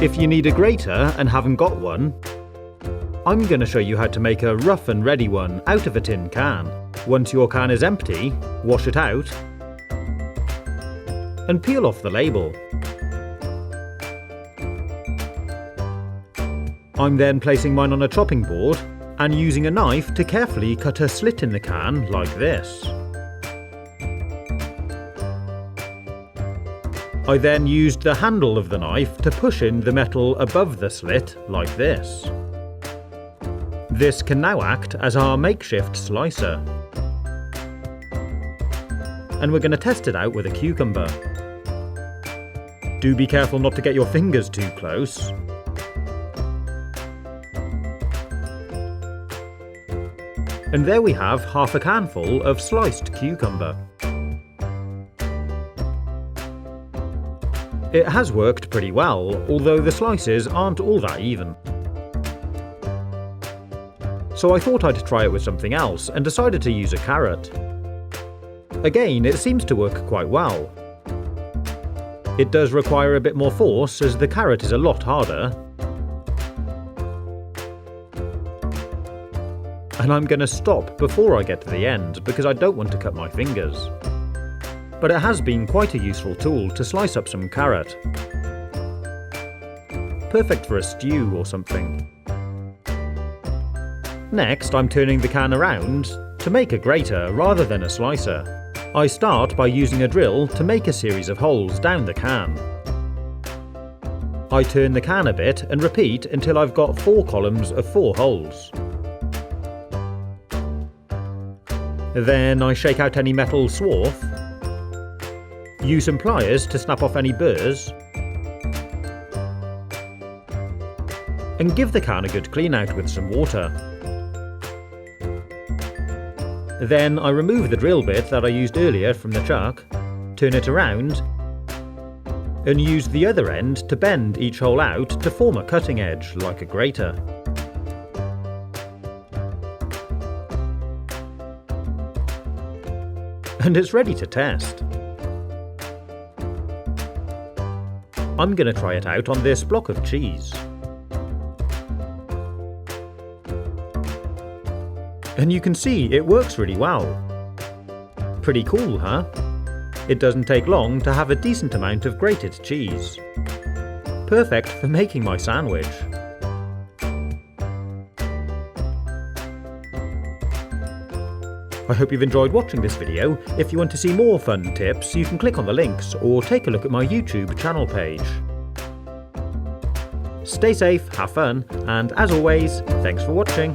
If you need a grater and haven't got one, I'm going to show you how to make a rough and ready one out of a tin can. Once your can is empty, wash it out and peel off the label. I'm then placing mine on a chopping board and using a knife to carefully cut a slit in the can like this. I then used the handle of the knife to push in the metal above the slit like this. This can now act as our makeshift slicer. And we're going to test it out with a cucumber. Do be careful not to get your fingers too close. And there we have half a can full of sliced cucumber. It has worked pretty well, although the slices aren't all that even. So I thought I'd try it with something else and decided to use a carrot. Again, it seems to work quite well. It does require a bit more force as the carrot is a lot harder. And I'm going to stop before I get to the end because I don't want to cut my fingers. But it has been quite a useful tool to slice up some carrot. Perfect for a stew or something. Next, I'm turning the can around to make a grater rather than a slicer. I start by using a drill to make a series of holes down the can. I turn the can a bit and repeat until I've got 4 columns of 4 holes. Then I shake out any metal swarf, use some pliers to snap off any burrs, and give the can a good clean out with some water. Then I remove the drill bit that I used earlier from the chuck, turn it around, and use the other end to bend each hole out to form a cutting edge like a grater. And it's ready to test. I'm going to try it out on this block of cheese. And you can see it works really well. Pretty cool, huh? It doesn't take long to have a decent amount of grated cheese. Perfect for making my sandwich. I hope you've enjoyed watching this video. If you want to see more fun tips, you can click on the links or take a look at my YouTube channel page. Stay safe, have fun, and as always, thanks for watching.